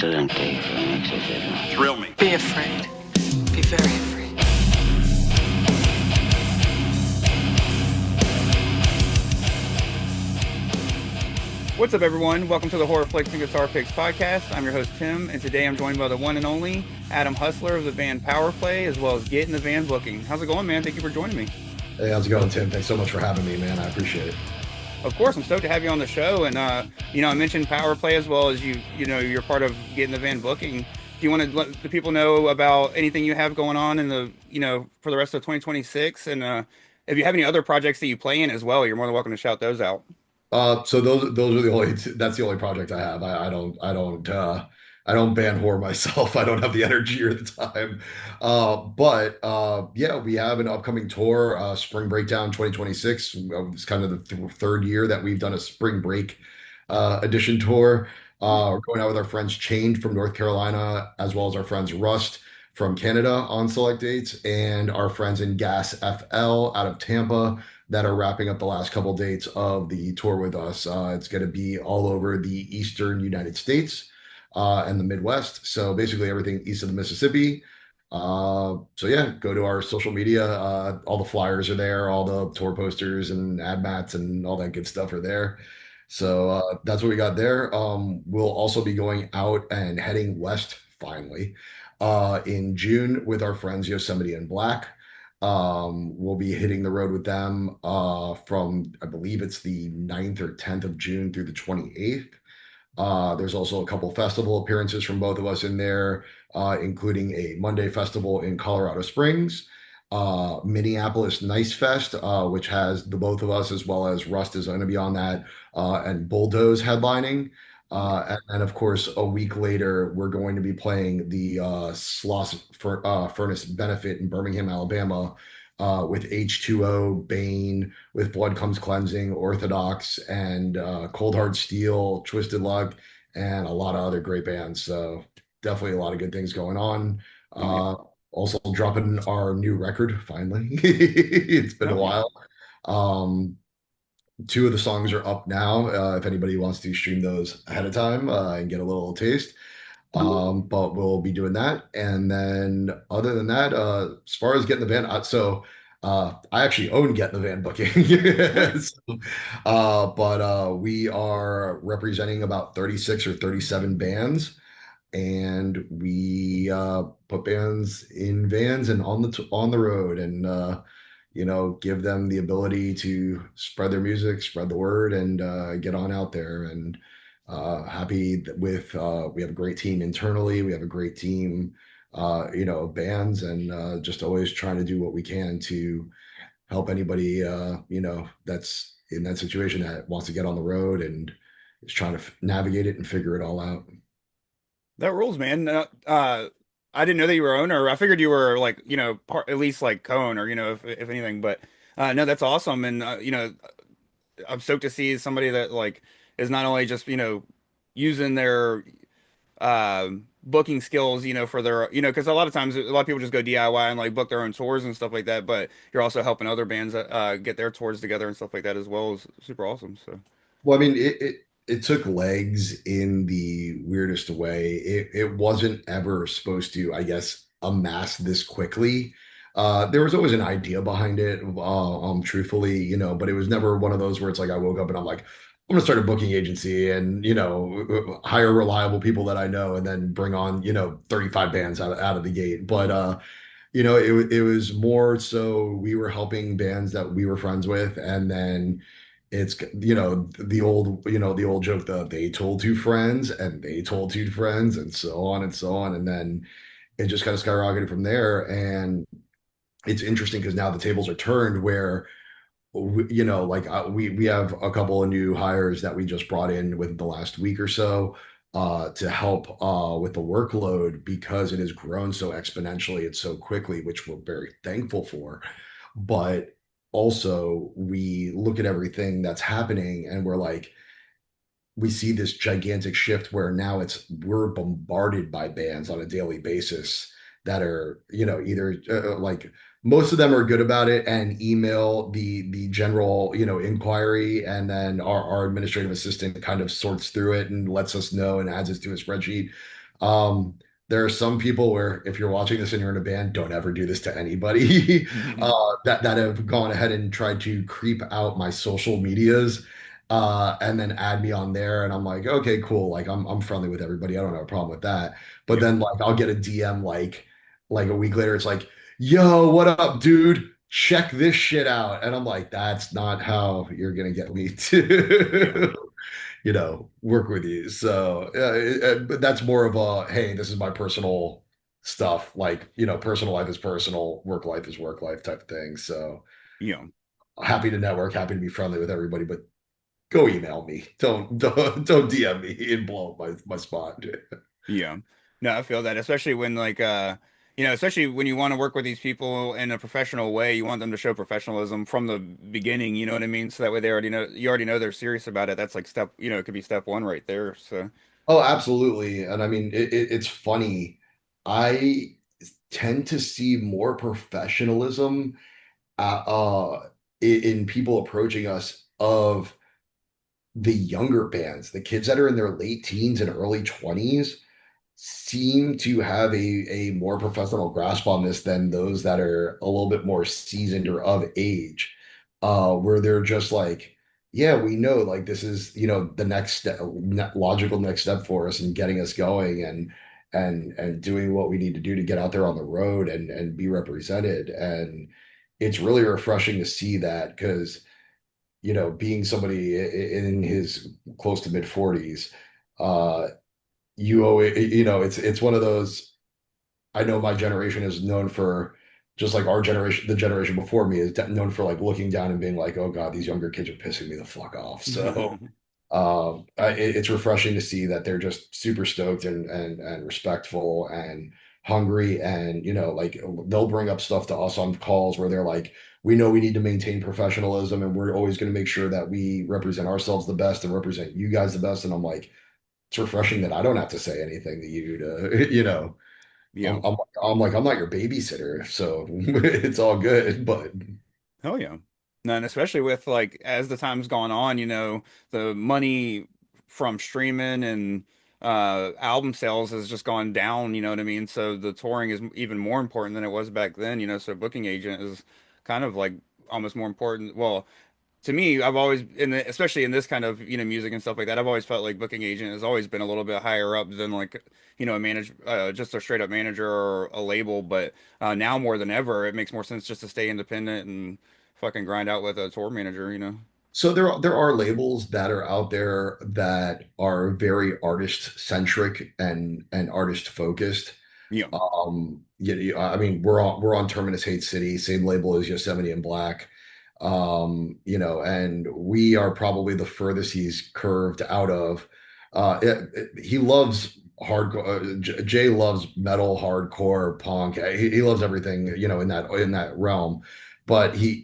Excelente, etcétera. Thrill me. Be afraid. Be very afraid. What's up, everyone? Welcome to the Horror Flicks and Guitar Picks podcast. I'm your host, Tim, and today I'm joined by the one and only Adam Hussler of the band Powerplay, as well as Get in the Van Booking. How's it going, man? Thank you for joining me. Hey, how's it going, Tim? Thanks so much for having me, man. I appreciate it. Of course, I'm stoked to have you on the show. And, I mentioned Powerplay as well as you're part of Get in the Van Booking. Do you want to let the people know about anything you have going on for the rest of 2026? And if you have any other projects that you play in as well, you're more than welcome to shout those out. So those are that's the only project I have. I don't band whore myself. I don't have the energy or the time. Yeah, we have an upcoming tour, Spring Breakdown 2026. It's kind of the third year that we've done a spring break edition tour. We're going out with our friends Chained from North Carolina, as well as our friends Rust from Canada on select dates, and our friends in Gas FL out of Tampa that are wrapping up the last couple dates of the tour with us. It's going to be all over the Eastern United States and the Midwest. So basically everything east of the Mississippi. So yeah, go to our social media. All the flyers are there, all the tour posters and ad mats and all that good stuff are there. So that's what we got there. We'll also be going out and heading west finally in June with our friends Yosemite and Black. We'll be hitting the road with them from, I believe it's the 9th or 10th of June through the 28th. There's also a couple festival appearances from both of us in there, including a Monday festival in Colorado Springs, Minneapolis Nice Fest, which has the both of us as well as Rust is going to be on that, and Bulldoze headlining. And of course, a week later, we're going to be playing the Furnace Benefit in Birmingham, Alabama, with H2O, Bane, with Blood Comes Cleansing, Orthodox, and Cold Hard Steel, Twisted Luck, and a lot of other great bands. So definitely a lot of good things going on. Also dropping our new record finally. It's been a while. Two of the songs are up now. If anybody wants to stream those ahead of time and get a little taste. But we'll be doing that. And then other than that, as far as getting the van, I actually own Get in the Van Booking. But we are representing about 36 or 37 bands. And we put bands in vans and on the road and give them the ability to spread their music, spread the word, and get on out there. And happy with we have a great team internally. We have a great team, of bands, and just always trying to do what we can to help anybody, that's in that situation that wants to get on the road and is trying to navigate it and figure it all out. That rules, man. I didn't know that you were owner. I figured you were like, at least like co-owner, if anything. But no, that's awesome. And I'm stoked to see somebody that like is not only just using their booking skills, for their because a lot of times a lot of people just go DIY and like book their own tours and stuff like that. But you're also helping other bands get their tours together and stuff like that as well. Is super awesome. So. Well, I mean, it took legs in the weirdest way. It wasn't ever supposed to, I guess, amass this quickly. There was always an idea behind it, truthfully, but it was never one of those where it's like I woke up and I'm like, I'm gonna start a booking agency and hire reliable people that I know and then bring on 35 bands out of the gate. But it was more so we were helping bands that we were friends with, and then it's the old joke that they told two friends and they told two friends and so on and so on, and then it just kind of skyrocketed from there. And it's interesting because now the tables are turned where we have a couple of new hires that we just brought in within the last week or so to help with the workload because it has grown so exponentially and so quickly, which we're very thankful for. But also we look at everything that's happening and we're like, we see this gigantic shift where now we're bombarded by bands on a daily basis that are, either like most of them are good about it and email the general, inquiry, and then our administrative assistant kind of sorts through it and lets us know and adds it to a spreadsheet. Um, there are some people where if you're watching this and you're in a band, don't ever do this to anybody that have gone ahead and tried to creep out my social medias and then add me on there. And I'm like, okay, cool. Like I'm friendly with everybody. I don't have a problem with that. But Yeah. then like I'll get a DM like a week later, it's like, yo, what up, dude? Check this shit out. And I'm like, that's not how you're gonna get me Yeah. to work with you. So but that's more of a, hey, this is my personal stuff. Like, personal life is personal, work life is work life type of thing. So Yeah. happy to network, happy to be friendly with everybody, but go email me. Don't DM me and blow up my spot. Yeah. No, I feel that, especially when like especially when you want to work with these people in a professional way, you want them to show professionalism from the beginning, you know what I mean? So that way they already know you already know they're serious about it. That's like step, it could be step one right there. So, Oh, absolutely. And I mean, it's funny. I tend to see more professionalism in people approaching us of the younger bands, the kids that are in their late teens and early 20s seem to have a more professional grasp on this than those that are a little bit more seasoned or of age, where they're just like, yeah, we know like this is, the next step, logical next step for us and getting us going and doing what we need to do to get out there on the road and be represented. And it's really refreshing to see that because being somebody in his close to mid 40s, uh, you always, it's one of those. I know my generation is known for just like our generation, the generation before me is known for like looking down and being like, oh God, these younger kids are pissing me the fuck off. So it's refreshing to see that they're just super stoked and respectful and hungry and like they'll bring up stuff to us on calls where they're like, we know we need to maintain professionalism and we're always going to make sure that we represent ourselves the best and represent you guys the best. And I'm like, it's refreshing that I don't have to say anything to you to, yeah. I'm not your babysitter, so it's all good. But Hell yeah. No, and especially with like as the time's gone on, the money from streaming and album sales has just gone down, you know what I mean? So the touring is even more important than it was back then, so booking agent is kind of like almost more important. Well, to me, I've always especially in this kind of, music and stuff like that, I've always felt like booking agent has always been a little bit higher up than like, a just a straight up manager or a label, but now more than ever, it makes more sense just to stay independent and fucking grind out with a tour manager. so there are labels that are out there that are very artist centric and artist focused. Yeah. I mean, we're on Terminus Hate City, same label as Yosemite and Black. And we are probably the furthest he's curved out of. He loves hardcore. Jay loves metal, hardcore, punk. He loves everything, in that realm. But he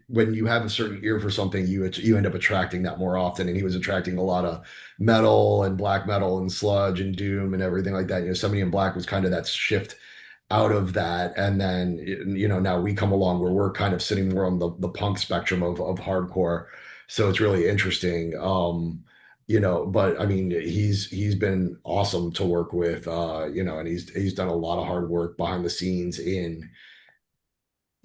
when you have a certain ear for something, you end up attracting that more often. And he was attracting a lot of metal and black metal and sludge and doom and everything like that. Somebody in Black was kind of that shift out of that. And then, now we come along where we're kind of sitting more on the punk spectrum of hardcore. So it's really interesting. But I mean, he's been awesome to work with, and he's done a lot of hard work behind the scenes in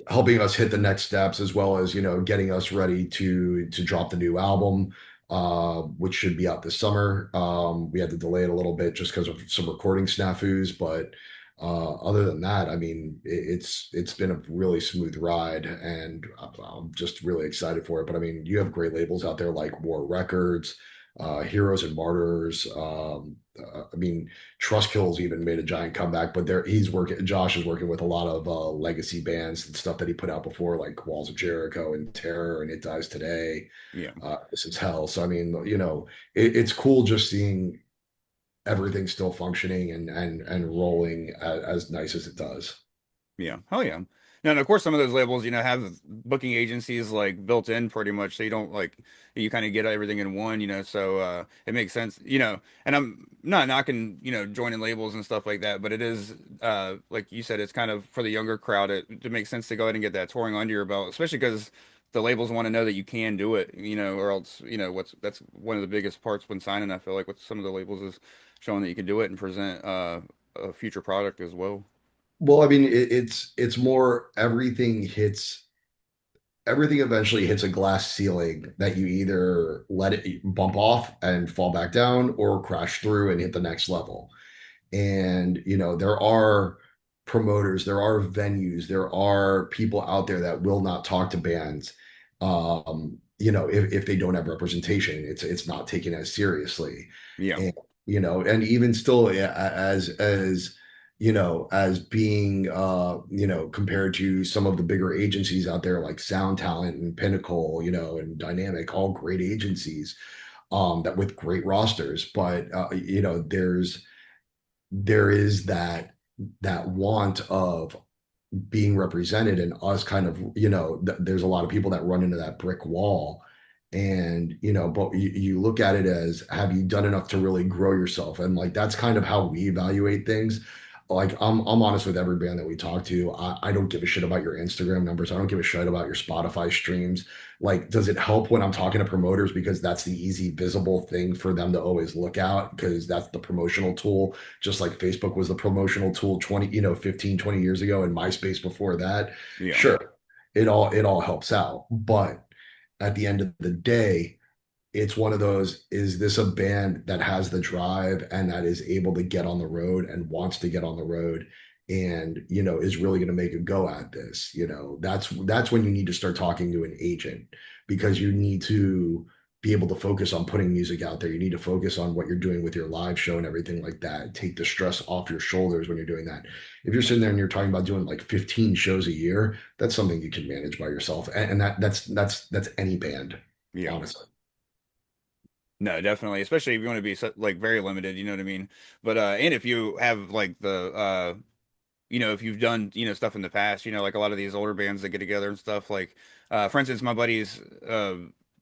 helping us hit the next steps as well as getting us ready to drop the new album, which should be out this summer. We had to delay it a little bit just because of some recording snafus, but other than that, I mean, it's been a really smooth ride, and I'm just really excited for it. But I mean, you have great labels out there like War Records, Heroes and Martyrs. I mean, Trustkill's even made a giant comeback, but Josh is working with a lot of legacy bands and stuff that he put out before, like Walls of Jericho and Terror and It Dies Today. Yeah. This is Hell. So I mean, it's cool just seeing everything still functioning and rolling as nice as it does. Yeah. Hell yeah. No, and of course, some of those labels, have booking agencies like built in pretty much. So you don't like, you kind of get everything in one, so it makes sense, and I'm not knocking, joining labels and stuff like that, but it is, like you said, it's kind of for the younger crowd. It makes sense to go ahead and get that touring under your belt, especially because the labels want to know that you can do it, or else, that's one of the biggest parts when signing, I feel like, with some of the labels is showing that you can do it and present a future product as well. Well, I mean, it's more everything eventually hits a glass ceiling that you either let it bump off and fall back down or crash through and hit the next level. And, there are promoters, there are venues, there are people out there that will not talk to bands. If they don't have representation, it's not taken as seriously. Yeah. And, and even still as being compared to some of the bigger agencies out there like Sound Talent and Pinnacle, and Dynamic, all great agencies that with great rosters. But there is that want of being represented and us kind of, there's a lot of people that run into that brick wall. And, but you look at it as, have you done enough to really grow yourself? And like, that's kind of how we evaluate things. Like, I'm honest with every band that we talk to. I don't give a shit about your Instagram numbers. I don't give a shit about your Spotify streams. Like, does it help when I'm talking to promoters? Because that's the easy, visible thing for them to always look out, because that's the promotional tool, just like Facebook was the promotional tool 15, 20 years ago, and MySpace before that. Yeah. Sure, it all helps out. But at the end of the day, it's one of those, is this a band that has the drive and that is able to get on the road and wants to get on the road and, is really going to make a go at this? That's when you need to start talking to an agent, because you need to be able to focus on putting music out there. You need to focus on what you're doing with your live show and everything like that. Take the stress off your shoulders when you're doing that. If you're sitting there and you're talking about doing like 15 shows a year, that's something you can manage by yourself. And that's any band, Yeah. honestly. No, definitely, especially if you want to be like very limited, you know what I mean? But and if you have like the if you've done, stuff in the past, like a lot of these older bands that get together and stuff, like for instance, my buddy's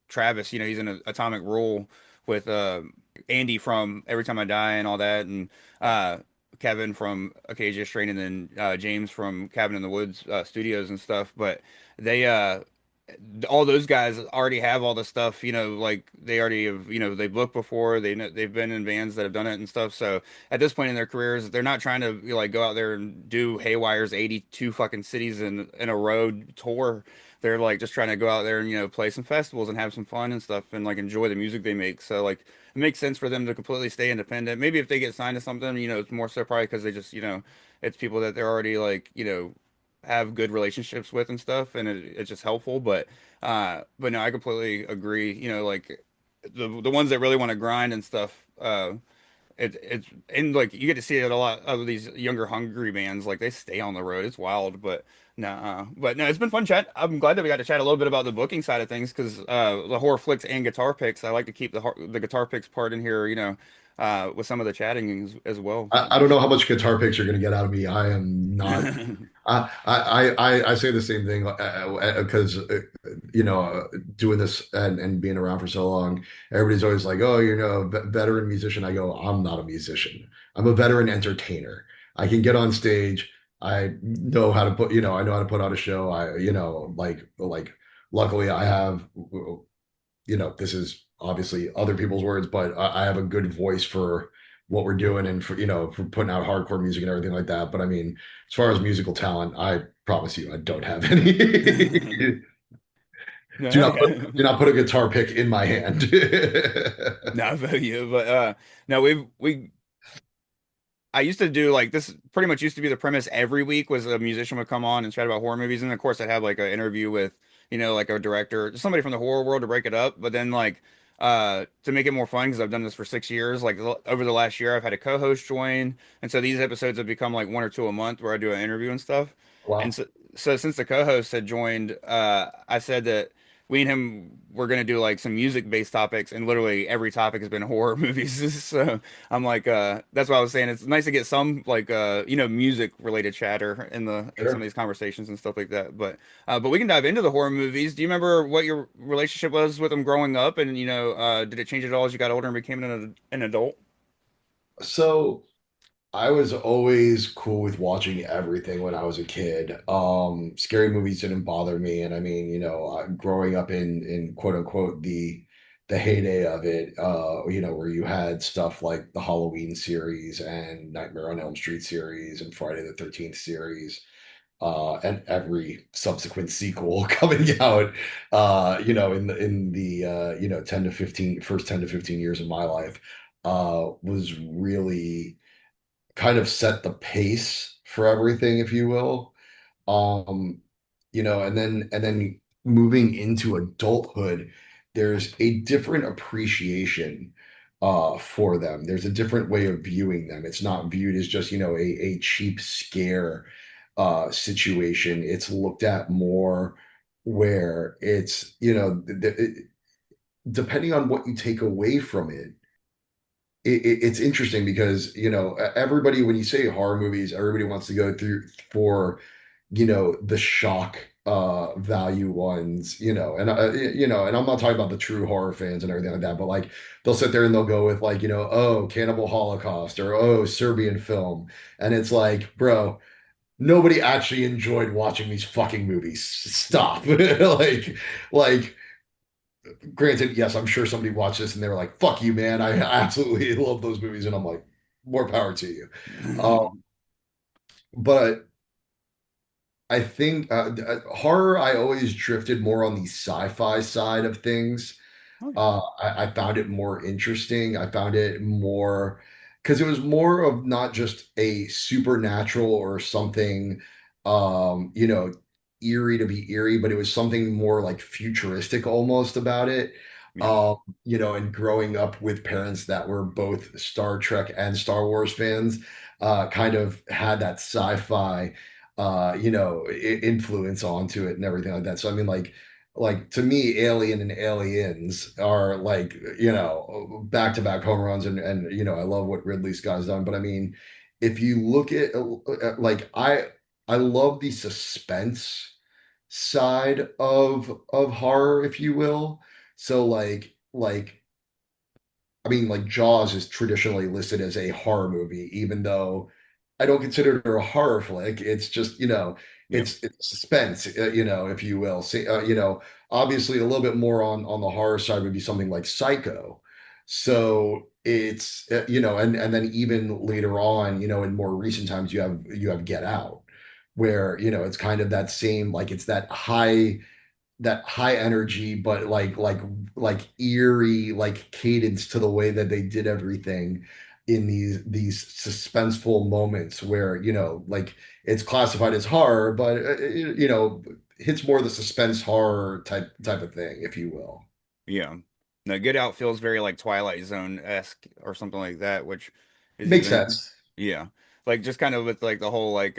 Travis, he's in a Atomic Rule with Andy from Every Time I Die and all that, and Kevin from Acacia Strain, and then James from Cabin in the Woods Studios and stuff. But they all those guys already have all the stuff, like they already have, they've booked before, they've been in bands that have done it and stuff. So at this point in their careers, they're not trying to like go out there and do Haywire's 82 fucking cities in a row tour. They're like just trying to go out there and, play some festivals and have some fun and stuff and like enjoy the music they make. So like it makes sense for them to completely stay independent. Maybe if they get signed to something, it's more so probably because they just, it's people that they're already like, have good relationships with and stuff, and it's just helpful. But no, I completely agree. Like the ones that really want to grind and stuff. It's and like you get to see it a lot of these younger hungry bands. Like they stay on the road. It's wild, but no, it's been fun chat. I'm glad that we got to chat a little bit about the booking side of things because the horror flicks and guitar picks. I like to keep the guitar picks part in here. With some of the chatting as well. I don't know how much guitar picks you're going to get out of me. I am not. I say the same thing because doing this and being around for so long, everybody's always like, "Oh, veteran musician." I go, "I'm not a musician. I'm a veteran entertainer. I can get on stage. I know how to I know how to put on a show. Like luckily I have this is obviously other people's words, but I have a good voice for what we're doing and for putting out hardcore music and everything like that. But I mean, as far as musical talent, I promise you, I don't have any. No, Do hell not yeah. do not put a guitar pick in my hand. No, I feel you, but no, we I used to do like this pretty much used to be the premise every week was a musician would come on and chat about horror movies. And of course I'd have like an interview with, like a director, just somebody from the horror world to break it up. But then like to make it more fun, because I've done this for 6 years, like over the last year I've had a co-host join. And so these episodes have become like one or two a month where I do an interview and stuff. And Wow. so since the co-host had joined, I said that we and him were gonna do like some music based topics, and literally every topic has been horror movies. So I'm like, that's what I was saying. It's nice to get some like music related chatter in some of Sure. these conversations and stuff like that. But we can dive into the horror movies. Do you remember what your relationship was with them growing up, and did it change at all as you got older and became an adult? So I was always cool with watching everything when I was a kid. Scary movies didn't bother me, and I mean, growing up in quote unquote the heyday of it, where you had stuff like the Halloween series and Nightmare on Elm Street series and Friday the 13th series, and every subsequent sequel coming out, in the 10 to 15 years of my life, was really kind of set the pace for everything, if you will. Um, and then moving into adulthood, there's a different appreciation for them. There's a different way of viewing them. It's not viewed as just, a cheap scare situation. It's looked at more where it's, depending on what you take away from it, it's interesting because everybody, when you say horror movies, everybody wants to go through for the shock value ones, and I'm not talking about the true horror fans and everything like that, but like they'll sit there and they'll go with like, oh, Cannibal Holocaust, or oh, Serbian film, and it's like, bro, nobody actually enjoyed watching these fucking movies. Stop. Like granted, yes, I'm sure somebody watched this and they were like, fuck you, man. I absolutely love those movies. And I'm like, more power to you. But I think horror, I always drifted more on the sci-fi side of things. Oh, I found it more interesting. I found it more because it was more of not just a supernatural or something, um, you know, eerie to be eerie, but it was something more like futuristic almost about it. yeah, And growing up with parents that were both Star Trek and Star Wars fans, kind of had that sci-fi, influence onto it and everything like that. So I mean, like to me, Alien and Aliens are like, back to back home runs, and I love what Ridley Scott's done. But I mean, if you look at like I love the suspense side of horror, if you will. So like I mean, like Jaws is traditionally listed as a horror movie, even though I don't consider it a horror flick. It's just, yeah, it's suspense, if you will. See, obviously a little bit more on the horror side would be something like Psycho. So it's, and then even later on, in more recent times, you have Get Out, where, it's kind of that same, like it's that high energy, but like eerie, like cadence to the way that they did everything in these suspenseful moments where, like it's classified as horror, but hits more the suspense horror type of thing, if you will. yeah. No, Get Out feels very like Twilight Zone-esque or something like that, which is Makes even, sense. yeah, like just kind of with like the whole like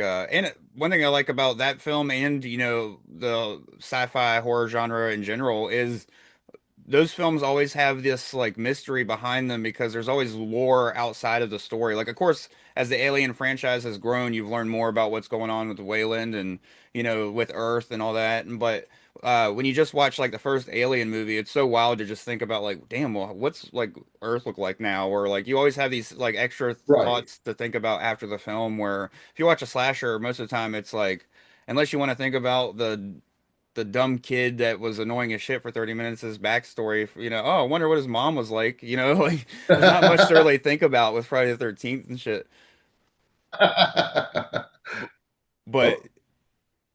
one thing I like about that film and the sci-fi horror genre in general is those films always have this like mystery behind them because there's always lore outside of the story. Like, of course, as the Alien franchise has grown, you've learned more about what's going on with Wayland and with Earth and all that. But when you just watch like the first Alien movie, it's so wild to just think about like, damn, well, what's like Earth look like now? Or like you always have these like extra Right. thoughts to think about after the film. Where if you watch a slasher, most of the time it's like, unless you want to think about the dumb kid that was annoying as shit for 30 minutes, his backstory, oh, I wonder what his mom was like, like there's not much to really think about with Friday the 13th and shit. But Oh,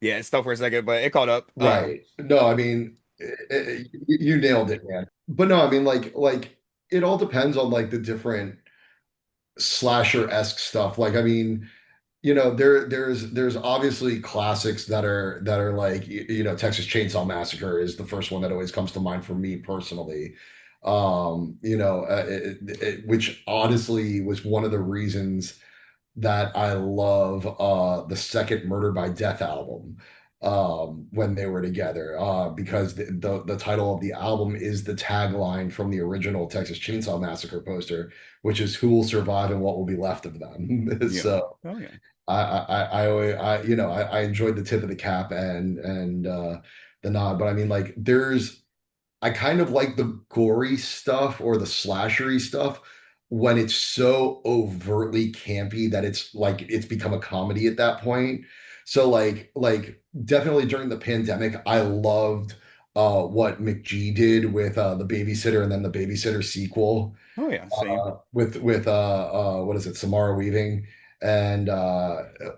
yeah, it stopped for a second, but it caught up. right. No, I mean, you nailed it, man. But no, I mean, like it all depends on like the different slasher-esque stuff. Like, I mean, there's obviously classics that are like, Texas Chainsaw Massacre is the first one that always comes to mind for me personally. Which honestly was one of the reasons that I love the second Murder by Death album, when they were together, because the title of the album is the tagline from the original Texas Chainsaw Massacre poster, which is "Who will survive and what will be left of them." Yeah. So Oh yeah. I always, I enjoyed the tip of the cap and the nod, but I mean, like, I kind of like the gory stuff or the slashery stuff when it's so overtly campy that it's like it's become a comedy at that point. So like definitely during the pandemic, I loved what McG did with the babysitter and then the babysitter sequel Oh yeah, same. with what is it, Samara Weaving, and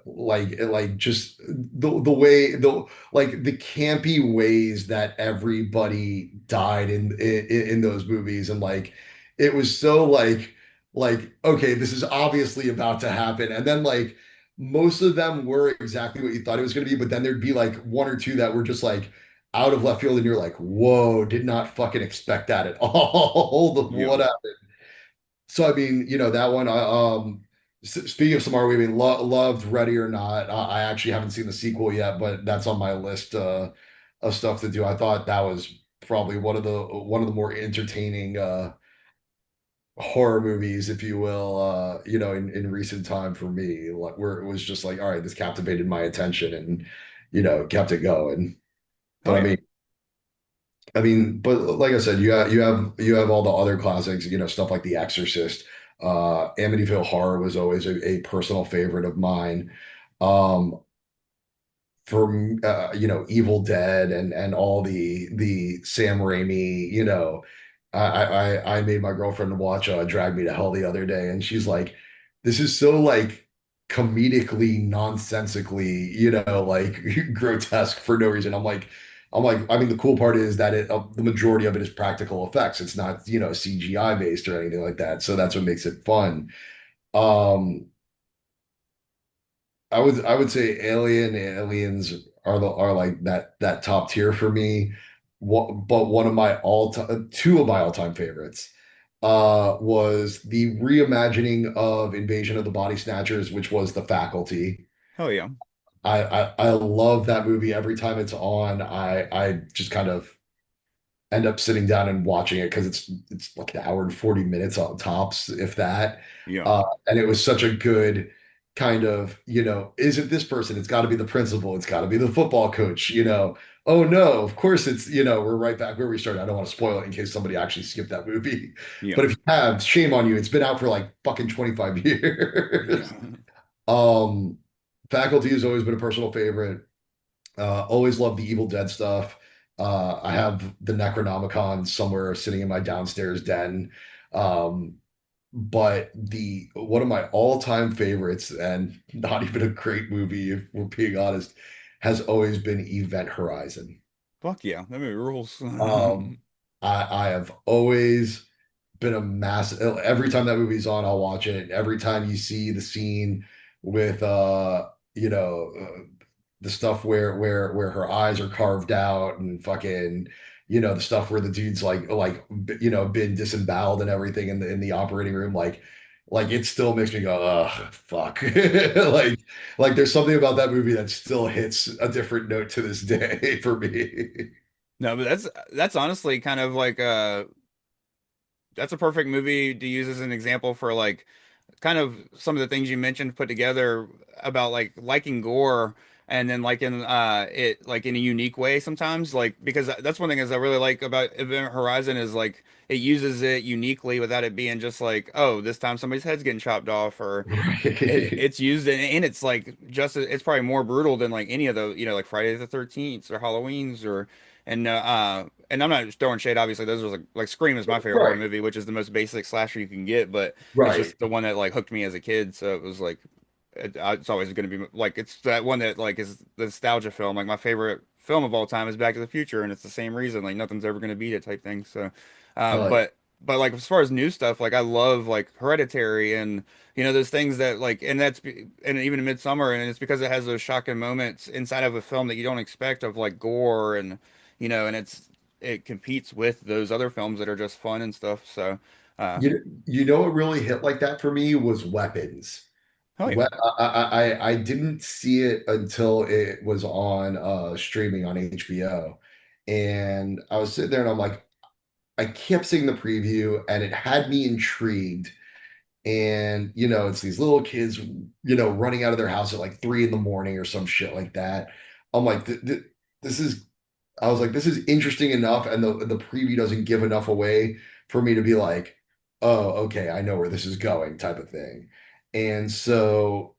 like just the way the like the campy ways that everybody died in those movies, and like it was so like okay, this is obviously about to happen, and then like most of them were exactly what you thought it was going to be, but then there'd be like one or two that were just like out of left field, and you're like, whoa, did not fucking expect that at all. Yeah. What happened? So I mean, that one. Speaking of Samara Weaving, loved Ready or Not. I actually haven't seen the sequel yet, but that's on my list of stuff to do. I thought that was probably one of the more entertaining horror movies, if you will, in recent time for me, like, where it was just like, all right, this captivated my attention and kept it going. Oh But yeah. but like I said, you have all the other classics, stuff like The Exorcist. Amityville Horror was always a personal favorite of mine. Um, from Evil Dead and all the Sam Raimi, I made my girlfriend watch Drag Me to Hell the other day, and she's like, "This is so like comedically nonsensically, like grotesque for no reason." I'm like, I mean, the cool part is that the majority of it is practical effects. It's not CGI based or anything like that, so that's what makes it fun. Um, I would say Aliens are like that top tier for me. But one of my all time two of my all-time favorites was the reimagining of Invasion of the Body Snatchers, which was The Faculty. Oh yeah. I love that movie. Every time it's on, I just kind of end up sitting down and watching it because it's like an hour and 40 minutes on tops, if that. Yeah. And it was such a good kind of, isn't this person? It's got to be the principal. It's got to be the football coach. Oh no, of course we're right back where we started. I don't want to spoil it in case somebody actually skipped that movie. Yeah. But if you have, shame on you. It's been out for like fucking 25 Yeah. years. Um, Faculty has always been a personal favorite. Always loved the Evil Dead stuff. I have the Necronomicon somewhere sitting in my downstairs den. Um, but the one of my all-time favorites, and not even a great movie, if we're being honest, has always been Event Horizon. Fuck yeah. That movie rules. Um, I have always been a massive. Every time that movie's on, I'll watch it. Every time you see the scene with the stuff where her eyes are carved out and fucking the stuff where the dude's been disemboweled and everything in the operating room, like it still makes me go, ugh, fuck. Like there's something about that movie that still hits a different note to this day for me. No, but that's honestly kind of like that's a perfect movie to use as an example for like kind of some of the things you mentioned put together about like liking gore and then like in it like in a unique way sometimes like because that's one thing is I really like about Event Horizon is like it uses it uniquely without it being just like oh this time somebody's head's getting chopped off or Right. it's used and it's like just it's probably more brutal than like any of the like Friday the 13th or Halloween's or and I'm not just throwing shade obviously those are like Scream is my favorite horror Right. movie which is the most basic slasher you can get but it's Right. just the one that like hooked me as a kid so it was like it's always going to be like it's that one that like is the nostalgia film like my favorite film of all time is Back to the Future and it's the same reason like nothing's ever going to beat it type thing so I like but like as far as new stuff like I love like Hereditary and those things that like, and even Midsummer, and it's because it has those shocking moments inside of a film that you don't expect of like gore and, and it competes with those other films that are just fun and stuff. So, what really hit like that for me was Weapons. oh yeah, What I didn't see it until it was on streaming on HBO. And I was sitting there and I'm like, I kept seeing the preview and it had me intrigued. And it's these little kids, running out of their house at like 3 in the morning or some shit like that. I'm like, this is I was like, this is interesting enough, and the preview doesn't give enough away for me to be like, oh, okay, I know where this is going type of thing. And so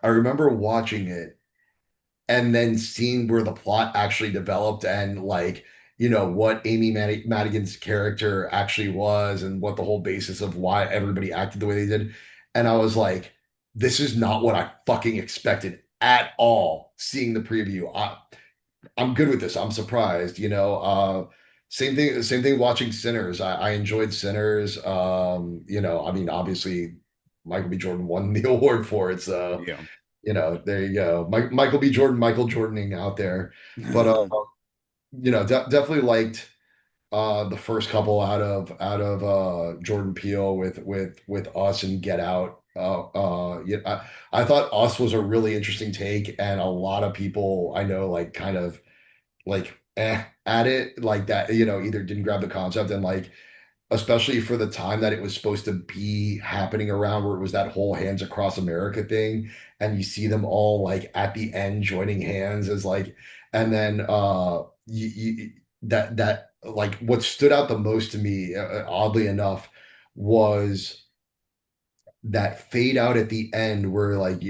I remember watching it and then seeing where the plot actually developed and like, what Madigan's character actually was and what the whole basis of why everybody acted the way they did. And I was like, this is not what I fucking expected at all seeing the preview. I'm good with this. I'm surprised. Same thing watching Sinners. I enjoyed Sinners. I mean, obviously Michael B. Jordan won the award for it, so Yeah. there you go. Michael B. Jordan, Michael Jordaning out there. But definitely liked the first couple out of Jordan Peele with Us and Get Out. Yeah, I thought Us was a really interesting take, and a lot of people I know like kind of like at it like that, either didn't grab the concept and like especially for the time that it was supposed to be happening around where it was that whole Hands Across America thing, and you see them all like at the end joining hands as like, and then that like what stood out the most to me, oddly enough, was that fade out at the end where like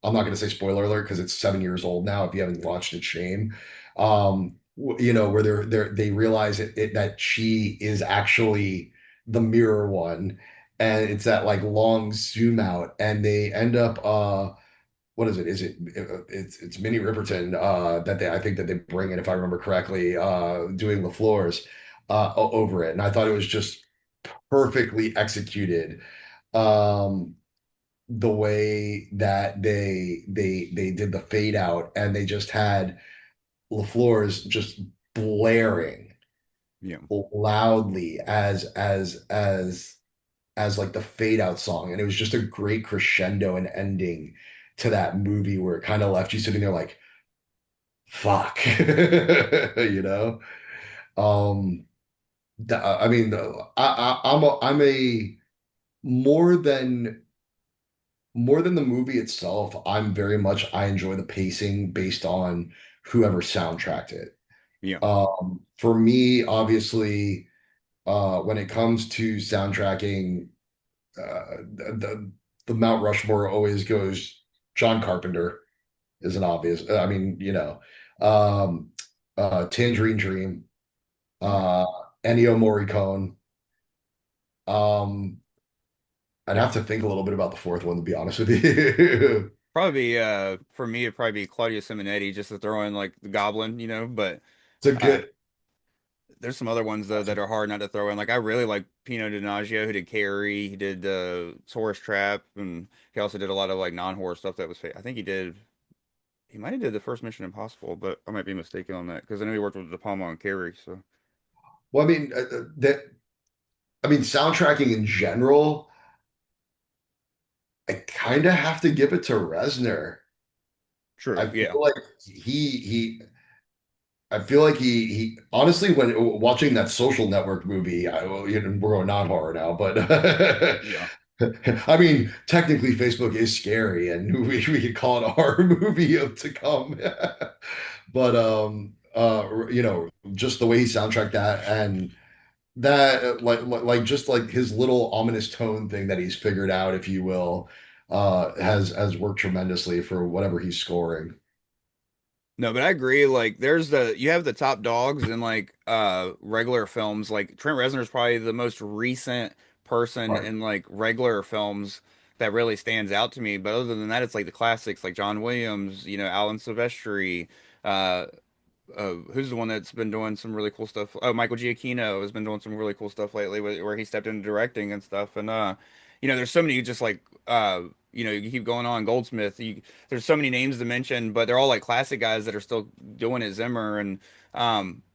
I'm not going to say spoiler alert because it's 7 years old now. If you haven't watched it, shame. Where they realize that she is actually the mirror one, and it's that like long zoom out, and they end up what is it? Is it it's Minnie Riperton that I think that they bring in, if I remember correctly, doing the floors over it, and I thought it was just perfectly executed. Um, the way that they did the fade out and they just had LaFleur's just blaring Yeah. loudly as like the fade out song, and it was just a great crescendo and ending to that movie where it kind of left you sitting there like fuck. you know um I mean I'm a more than more than the movie itself. I enjoy the pacing based on whoever soundtracked it. Yeah. For me, obviously, when it comes to soundtracking, the Mount Rushmore always goes John Carpenter is an obvious. I mean, um, Tangerine Dream, Yeah. uh, Ennio Morricone. Um, I'd have to think a little bit about the fourth one to be honest with you. Probably for me it'd probably be Claudio Simonetti just to throw in like the Goblin, but It's a uh good. there's some other ones though that are hard not to throw in. Like I really like Pino Donaggio who did Carrie, he did Tourist Trap, and he also did a lot of like non-horror stuff that was I think he might have did the first Mission Impossible, but I might be mistaken on that because I know he worked with De Palma on Carrie, so Well, I mean, soundtracking in general, I kind of have to give it to Reznor. I true. feel Yeah. like he I feel like he honestly when watching that Social Network movie, well, we're going non-horror now, but Yeah. I mean, technically Facebook is scary and we could call it a horror movie of to come. But just the way he soundtracked that and that like just like his little ominous tone thing that he's figured out, if you will, has worked tremendously for whatever he's scoring. No, but I agree. Like, you have the top dogs in like regular films. Like Trent Reznor is probably the most recent person Right. in like regular films that really stands out to me. But other than that, it's like the classics, like John Williams, Alan Silvestri, uh, who's the one that's been doing some really cool stuff? Oh, Michael Giacchino has been doing some really cool stuff lately, where he stepped into directing and stuff. And there's so many just like you keep going on. Goldsmith, there's so many names to mention, but they're all like classic guys that are still doing it. Zimmer and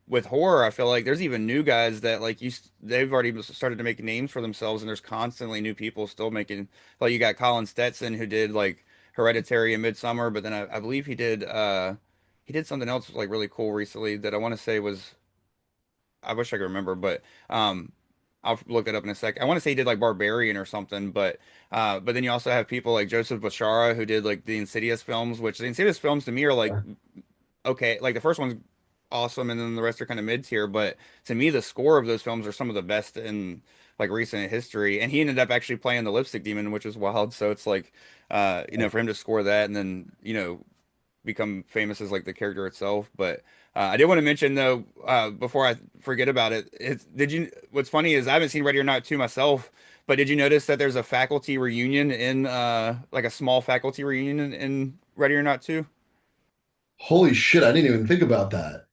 with horror, I feel like there's even new guys that like they've already started to make names for themselves, and there's constantly new people still making. Like you got Colin Stetson who did like Hereditary and Midsummer, but then I believe he did something else like really cool recently that I want to say was I wish I could remember, but I'll look it up in a sec. I want to say he did like Barbarian or something, but then you also have people like Joseph Bashara who did like the Insidious films, which the Insidious films to me are like okay, like the first one's awesome, and then the rest are kind of mid tier. But to me, the score of those films are some of the best in like recent history. And he ended up actually playing the Lipstick Demon, which is wild. So it's like, for him to score that and then become famous as like the character itself. But I did want to mention though, before I forget about it, did you? What's funny is I haven't seen Ready or Not 2 myself, but did you notice that there's a faculty reunion in like a small faculty reunion in Ready or Not 2? Holy shit, I didn't even think about that.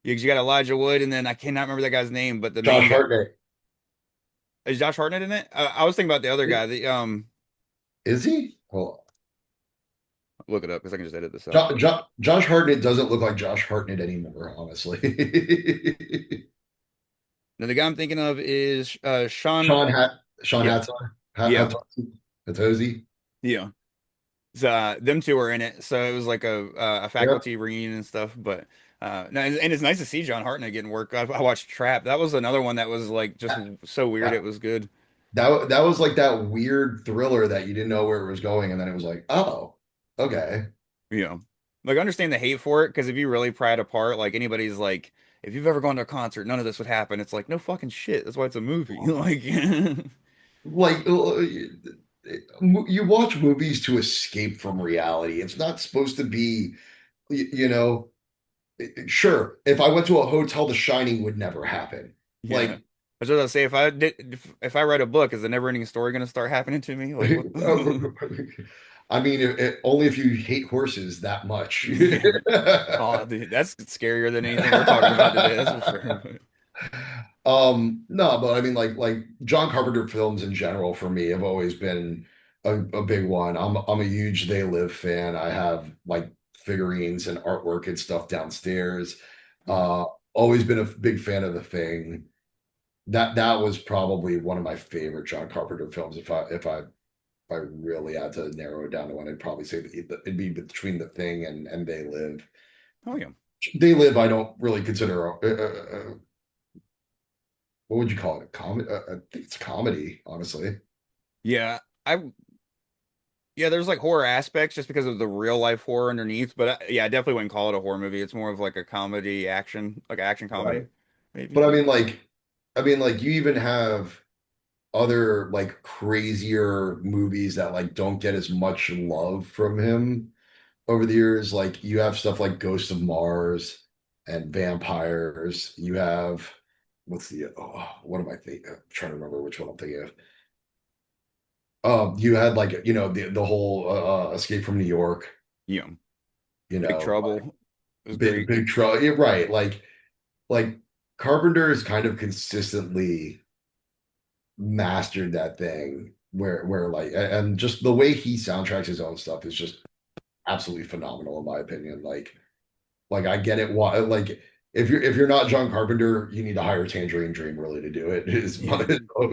You got Elijah Wood, and then I cannot remember that guy's name, but the main Josh guy Hartnett. is Josh Hartnett in it. I was thinking about the other guy. The Is he? Well, look it up because I can just edit this out. Josh Hartnett doesn't look like Josh Hartnett anymore, honestly. Now the guy I'm thinking of is Sean. Sean Hat Sean Yeah, Hatzar. yeah, Hatosi. yeah. So, them two were in it, so it was like a Yep. faculty reunion and stuff. But no, and it's nice to see John Hartnett getting work. I watched Trap. That was another one that was like just so weird. It That, was good. that was like that weird thriller that you didn't know where it was going, and then it was like, oh, okay. Yeah, like I understand the hate for it because if you really pry it apart, like anybody's like, if you've ever gone to a concert, none of this would happen. It's like no fucking shit. That's why it's a movie. Like, Like you watch movies to escape from reality. It's not supposed to be, you know, sure, if I went to a hotel, The Shining would never happen. yeah. Like, I was just gonna say if I write a book, is the never ending story gonna start happening to me? Like what? I mean, only if you hate horses that much. Yeah. Oh, dude, that's scarier than anything we're talking about today. That's for sure. No, but I mean, like John Carpenter films in general for me have always been a big one. I'm a huge They Live fan. I have like figurines and artwork and stuff downstairs. Uh, Always been a big fan of The Thing. That was probably one of my favorite John Carpenter films. If I really had to narrow it down to one, I'd probably say that it'd be between The Thing and They Live. Oh yeah. They Live, I don't really consider what would you call it? A comedy? I think it's comedy, honestly. Yeah. I Yeah, there's like horror aspects just because of the real life horror underneath, but yeah, I definitely wouldn't call it a horror movie. It's more of like a comedy action, like action Right. comedy, maybe. But I mean, like you even have other like crazier movies that like don't get as much love from him over the years. Like you have stuff like Ghost of Mars and Vampires. You have what am I thinking? I'm trying to remember which one I'm thinking of. You had like the whole Escape from New York. Yeah. You Big know, Trouble was great. big trouble. Yeah, right. Like Carpenter has kind of consistently mastered that thing where like and just the way he soundtracks his own stuff is just absolutely phenomenal in my opinion. Like I get it. Why like if you're not John Carpenter, you need to hire Tangerine Dream really to do it. Is Yeah.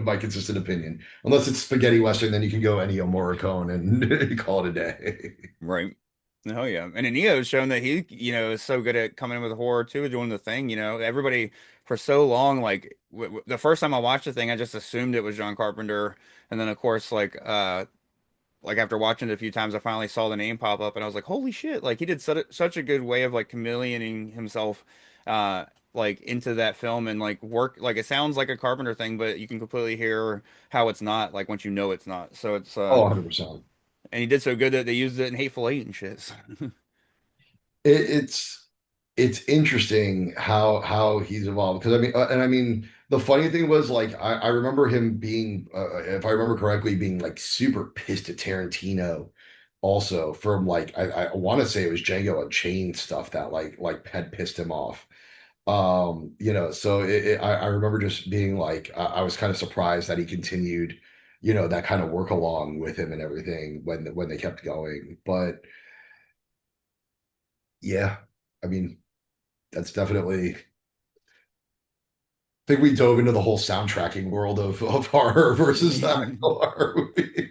my consistent opinion. Unless it's spaghetti western, then you can go Ennio Morricone and call it a day. Right. Oh yeah. And Neo has shown that he, is so good at coming in with horror too, doing the thing, everybody for so long, like the first time I watched the thing, I just assumed it was John Carpenter. And then of course, like after watching it a few times, I finally saw the name pop up and I was like, holy shit, like he did such a good way of like chameleoning himself, uh, like into that film and like work, like it sounds like a Carpenter thing, but you can completely hear how it's not, like once you know it's not. So Oh, 100%. and he did so good that they used it in Hateful Eight and shit. So. It's interesting how he's evolved because I mean the funny thing was like I remember him being if I remember correctly being like super pissed at Tarantino also from like I want to say it was Django Unchained stuff that like had pissed him off. So I remember just being like I was kind of surprised that he continued that kind of work along with him and everything when they kept going, but yeah, I mean that's definitely. I think we dove into the whole soundtracking world of horror versus not horror movie.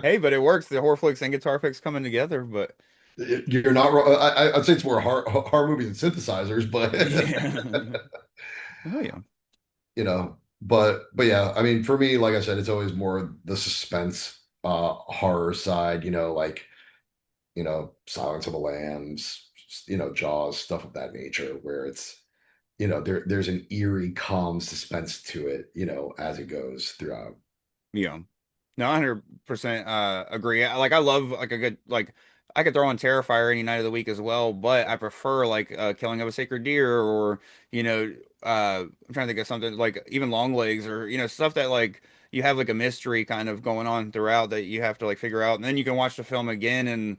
Hey, but it works. The horror flicks and guitar picks coming together, but You're not wrong. I'd say it's more horror movies and synthesizers, but yeah. Oh yeah. but yeah, I mean, for me, like I said, it's always more the suspense, horror side. Silence of the Lambs, Jaws, stuff of that nature, where it's, there's an eerie, calm suspense to it, as it goes throughout. Yeah. No, 100% agree. Like I love like a good like I could throw on Terrifier any night of the week as well, but I prefer like Killing of a Sacred Deer or you know I'm trying to think of something like even Long Legs or stuff that like you have like a mystery kind of going on throughout that you have to like figure out, and then you can watch the film again and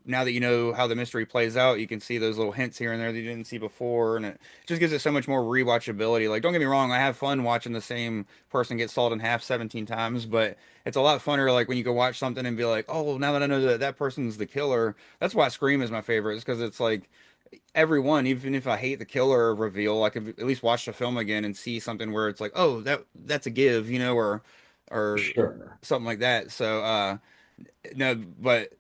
now that you know how the mystery plays out, you can see those little hints here and there that you didn't see before, and it just gives it so much more rewatchability. Like don't get me wrong, I have fun watching the same person get sawed in half 17 times, but it's a lot funner like when you go watch something and be like, oh, well, now that I know that that person's the killer. That's why Scream is my favorite, is because it's like everyone, even if I hate the killer reveal, I could at least watch the film again and see something where it's like, oh, that's a give, or Sure. something like that. So no, but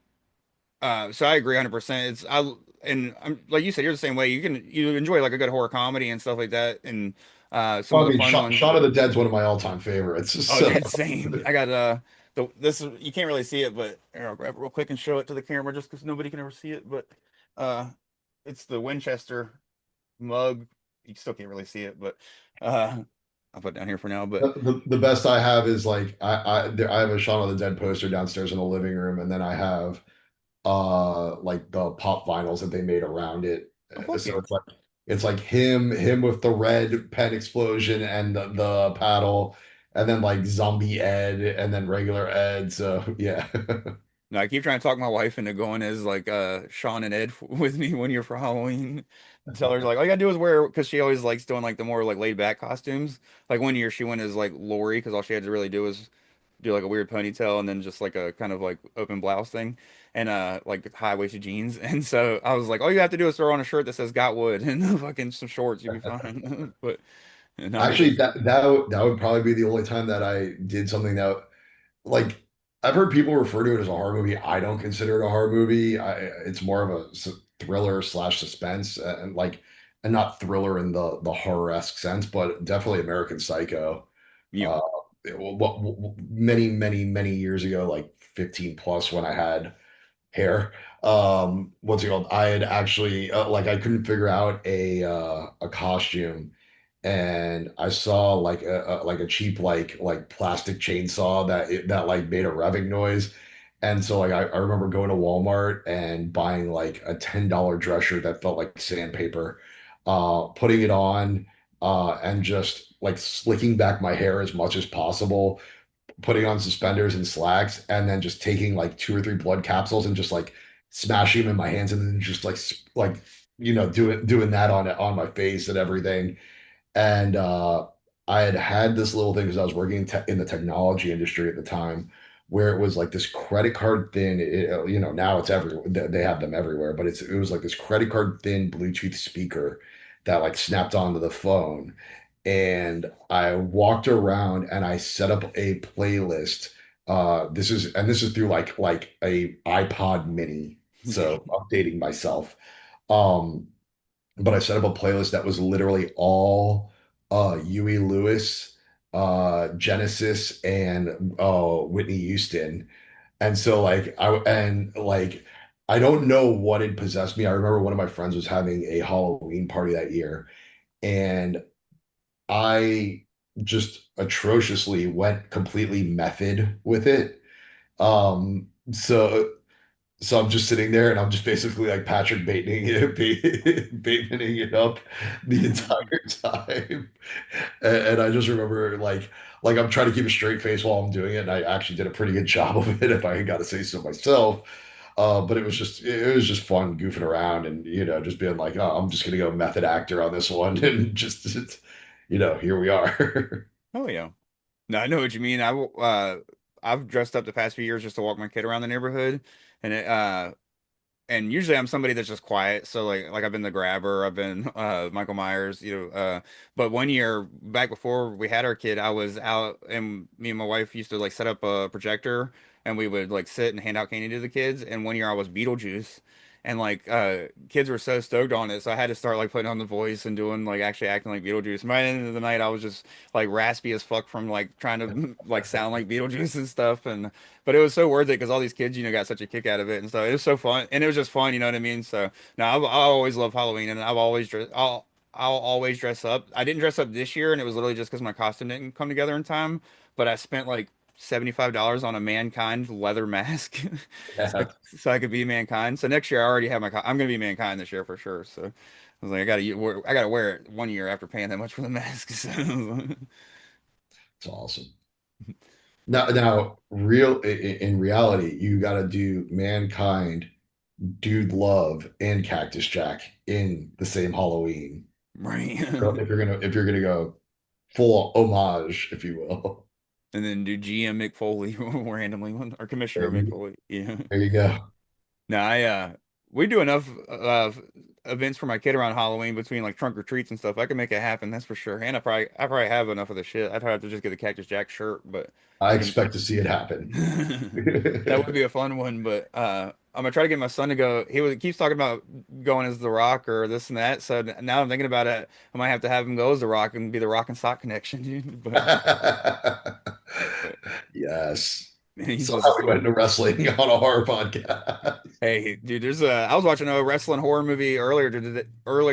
so I agree 100%. It's I and I'm like you said, you're the same way. You enjoy like a good horror comedy and stuff like that, and some Well, of I the mean, fun ones, Shaun of but the Dead's one of my all-time favorites. oh, So, that's same. I got this you can't really see it, but here, I'll grab it real quick and show it to the camera just because nobody can ever see it. But uh, it's the Winchester mug. You still can't really see it, but I'll put it down here for now. But the best I have is like I have a Shaun of the Dead poster downstairs in the living room, and then I have like the pop vinyls that they made around it. oh fuck So yeah, it's like him with the red pen explosion and the paddle, and then like zombie Ed and then regular Ed. So yeah. no, I keep trying to talk my wife into going as like Sean and Ed with me one year for Halloween. Tell her like all you gotta do is wear because she always likes doing like the more like laid back costumes. Like one year she went as like Lori because all she had to really do was do like a weird ponytail and then just like a kind of like open blouse thing and like high-waisted jeans. And so I was like, all you have to do is throw on a shirt that says "Got Wood" and fucking some shorts, you'll be fine. But no, it Actually, was that would probably be the only time that I did something that, like, I've heard people refer to it as a horror movie. I don't consider it a horror movie. It's more of a thriller slash suspense, and like, and not thriller in the horror-esque sense, but definitely American Psycho. you know, Uh, many, many, many years ago, like 15 plus, when I had hair. What's it called? I had actually like I couldn't figure out a costume, and I saw like a cheap like plastic chainsaw that like made a revving noise. And so like I remember going to Walmart and buying like a $10 dress shirt that felt like sandpaper, putting it on, and just like slicking back my hair as much as possible, putting on suspenders and slacks, and then just taking like two or three blood capsules and just like smashing them in my hands, and then just like doing that on my face and everything. And I had this little thing because I was working in the technology industry at the time, where it was like this credit card thin. Now it's everywhere. They have them everywhere, but it was like this credit card thin Bluetooth speaker that like snapped onto the phone. And I walked around and I set up a playlist. This is through like a iPod Mini. So updating myself. Um, but I set up a playlist that was literally all Huey Lewis, Genesis, and Whitney Houston. And so I don't know what had possessed me. I remember one of my friends was having a Halloween party that year, and I just atrociously went completely method with it. So I'm just sitting there and I'm just basically like Patrick Batemaning Batemaning it up the entire time. And I just remember like I'm trying to keep a straight face while I'm doing it, and I actually did a pretty good job of it, if I got to say so myself. But it was just fun goofing around and just being like, oh, I'm just gonna go method actor on this one, and just here we are. oh yeah. No, I know what you mean. I've dressed up the past few years just to walk my kid around the neighborhood, and and usually I'm somebody that's just quiet. So like I've been the grabber, I've been Michael Myers, but one year back before we had our kid, I was out and me and my wife used to like set up a projector and we would like sit and hand out candy to the kids. And one year I was Beetlejuice and like kids were so stoked on it, so I had to start like putting on the voice and doing like actually acting like Beetlejuice. And by the end of the night, I was just like raspy as fuck from like trying to like sound like Beetlejuice and stuff. And but it was so worth it because all these kids, got such a kick out of it, and so it was so fun, and it was just fun, you know what I mean? So no, I always love Halloween, and I'll always dress up. I didn't dress up this year, and it was literally just because my costume didn't come together in time. But I spent like $75 on a Mankind leather mask, so Yeah, I could be Mankind. So next year I already have I'm gonna be Mankind this year for sure. So I was like, I gotta wear it 1 year after paying that much for the mask. So, it's awesome. Now, in reality, you got to do Mankind, Dude Love, and Cactus Jack in the same Halloween. right. If you're gonna go full homage, if you will. And then do GM McFoley randomly or Commissioner There you, McFoley. Yeah. there you go. No, we do enough events for my kid around Halloween between like trunk or treats and stuff. I can make it happen, that's for sure. And I probably have enough of the shit. I'd probably have to just get the Cactus Jack shirt, but I I can. expect to see it happen. That would be a fun one, but I'm gonna try to get my son to go. He keeps talking about going as The Rock or this and that. So now I'm thinking about it. I might have to have him go as The Rock and be the Rock and Sock connection, dude. But Yes. he's So how just we went into wrestling on a horror podcast. hey, dude. I was watching a wrestling horror movie earlier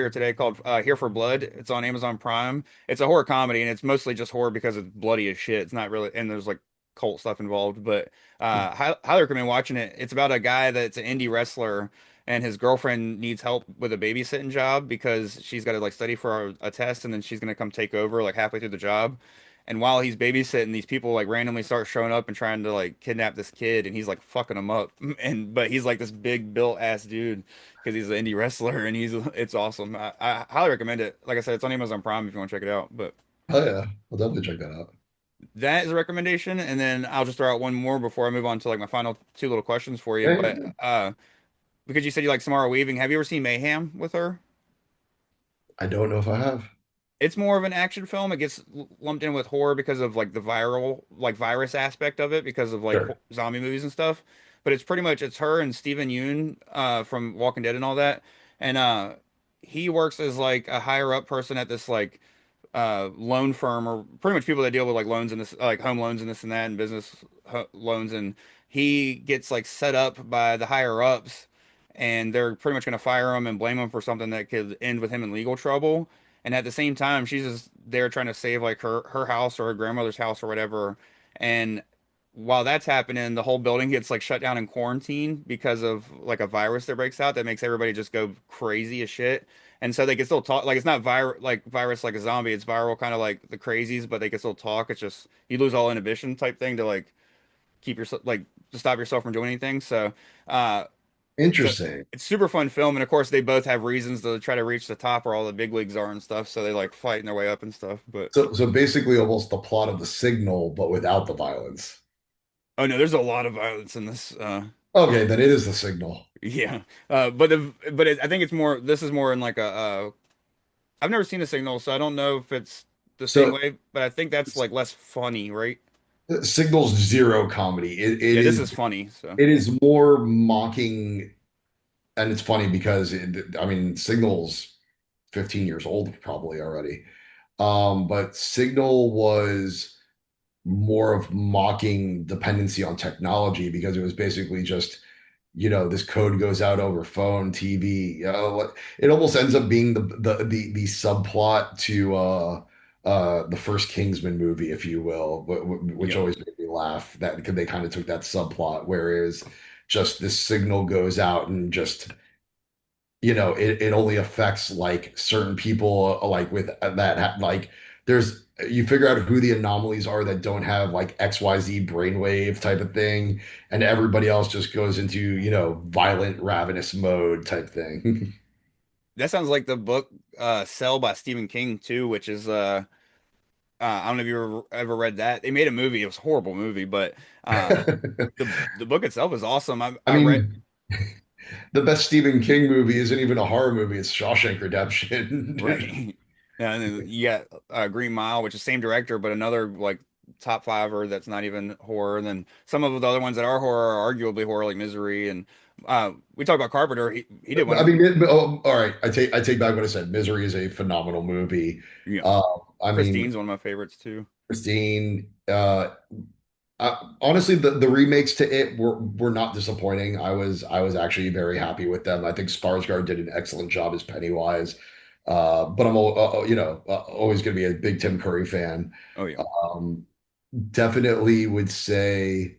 today called Here for Blood. It's on Amazon Prime. It's a horror comedy and it's mostly just horror because it's bloody as shit. It's not really, and there's like cult stuff involved, but highly recommend watching it. It's about a guy that's an indie wrestler and his girlfriend needs help with a babysitting job because she's got to like study for a test and then she's gonna come take over like halfway through the job. And while he's babysitting, these people like randomly start showing up and trying to like kidnap this kid, and he's like fucking them up. And but he's like this big built ass dude because he's an indie wrestler, and it's awesome. I highly recommend it. Like I said, it's on Amazon Prime if you want to check it out. But Oh yeah, I'll definitely check that out. that is a recommendation, and then I'll just throw out one more before I move on to like my final two little questions for you. Yeah, But yeah. because you said you like Samara Weaving, have you ever seen Mayhem with her? I don't know if I have. It's more of an action film. It gets lumped in with horror because of like the viral, like virus aspect of it, because of like Sure. zombie movies and stuff. But it's pretty much it's her and Steven Yeun from Walking Dead and all that. And he works as like a higher up person at this like loan firm or pretty much people that deal with like loans and this like home loans and this and that and business loans. And he gets like set up by the higher ups and they're pretty much going to fire him and blame him for something that could end with him in legal trouble. And at the same time, she's just there trying to save like her house or her grandmother's house or whatever. And while that's happening, the whole building gets like shut down in quarantine because of like a virus that breaks out that makes everybody just go crazy as shit. And so they can still talk, like it's not virus like a zombie, it's viral kind of like the crazies, but they can still talk. It's just you lose all inhibition type thing to like keep yourself like to stop yourself from doing anything. So uh so Interesting. it's super fun film, and of course they both have reasons to try to reach the top where all the big leagues are and stuff. So they like fighting their way up and stuff. But So basically almost the plot of The Signal, but without the violence. oh no, there's a lot of violence in this. Okay, then it is The Signal. Yeah, I think it's more. This is more in like a. I've never seen The Signal, so I don't know if it's the same So way. But I think that's like less funny, right? Signal's zero comedy. It Yeah, this is is funny. So it is more mocking, and it's funny because I mean Signal's 15 years old probably already. But Signal was more of mocking dependency on technology because it was basically just, this code goes out over phone, TV. It almost ends up being the subplot to the first Kingsman movie, if you will, which yeah, always made me laugh that because they kind of took that subplot, whereas just this signal goes out and just it only affects like certain people like with like there's you figure out who the anomalies are that don't have like XYZ brainwave type of thing, and everybody else just goes into, violent, ravenous mode type thing. that sounds like the book Cell by Stephen King too, which is I don't know if you ever read that. They made a movie. It was a horrible movie, but the book itself is awesome. I I read mean, the best Stephen King movie isn't even a horror movie, it's Shawshank Redemption. right. Yeah, and then you got Green Mile, which is same director, but another like top five or that's not even horror. And then some of the other ones that are horror are arguably horror, like Misery. And we talked about Carpenter. He did one I of, mean, all right. I take back what I said. Misery is a phenomenal movie. you know, Uh, I mean, Christine's one of my favorites too. Christine. Honestly, the remakes to it were not disappointing. I was actually very happy with them. I think Skarsgård did an excellent job as Pennywise. But always going to be a big Tim Curry fan. Oh yeah. Um, Definitely would say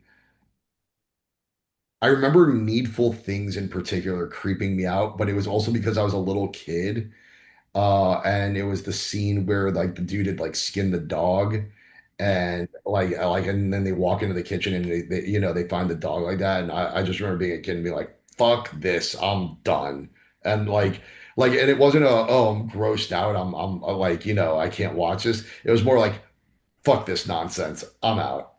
I remember Needful Things in particular creeping me out, but it was also because I was a little kid. And it was the scene where like the dude had like skinned the dog and and then they walk into the kitchen and they find the dog like that. And I just remember being a kid and being like, fuck this, I'm done. And and it wasn't I'm grossed out. I'm I can't watch this. It was more like, fuck this nonsense. I'm out.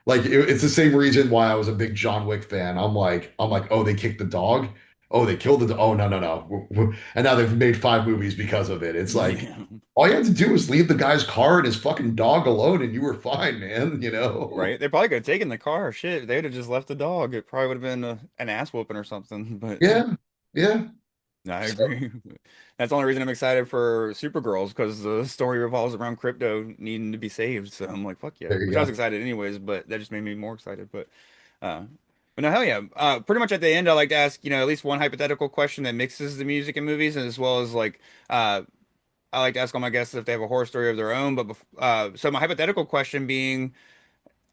It's the same reason why I was a big John Wick fan. I'm like, oh, they kicked the dog. Oh, they killed the. Oh, no, no, no. And now they've made 5 movies because of it. It's like Yeah. all you had to do was leave the guy's car and his fucking dog alone, and you were fine, man. You know? Right. They probably could have taken the car. Shit, they would have just left the dog. It probably would have been an ass whooping or something. But Yeah, yeah. no, I So agree. That's the only reason I'm excited for Supergirls because the story revolves around Crypto needing to be saved. So I'm like, fuck yeah. there you Which I was go. excited anyways, but that just made me more excited. Uh, but no, hell yeah. Pretty much at the end, I like to ask, at least one hypothetical question that mixes the music and movies, as well as like, I like to ask all my guests if they have a horror story of their own. So my hypothetical question being,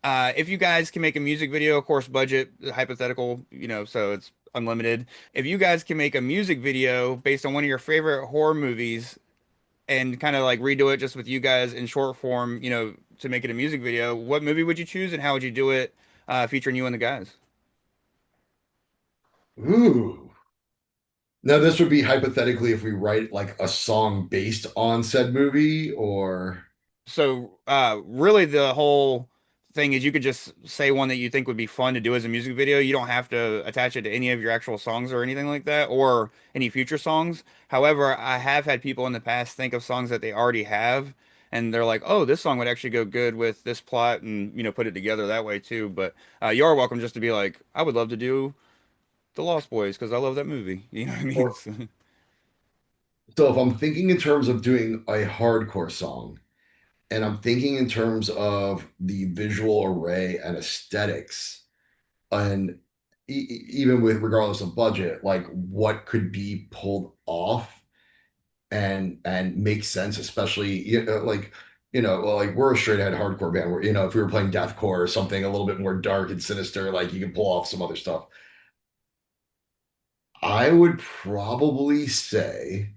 if you guys can make a music video, of course, budget hypothetical, so it's unlimited. If you guys can make a music video based on one of your favorite horror movies and kind of like redo it just with you guys in short form, to make it a music video, what movie would you choose and how would you do it, featuring you and the guys? Ooh. Now this would be hypothetically if we write like a song based on said movie, or So, really, the whole thing is you could just say one that you think would be fun to do as a music video. You don't have to attach it to any of your actual songs or anything like that, or any future songs. However, I have had people in the past think of songs that they already have, and they're like, "Oh, this song would actually go good with this plot," and put it together that way too. But you are welcome just to be like, "I would love to do The Lost Boys because I love that movie." You know what I mean? or so if I'm thinking in terms of doing a hardcore song, and I'm thinking in terms of the visual array and aesthetics, and even with regardless of budget, like what could be pulled off and make sense, especially well, like we're a straight ahead hardcore band. Where if we were playing deathcore or something a little bit more dark and sinister, like you can pull off some other stuff. I would probably say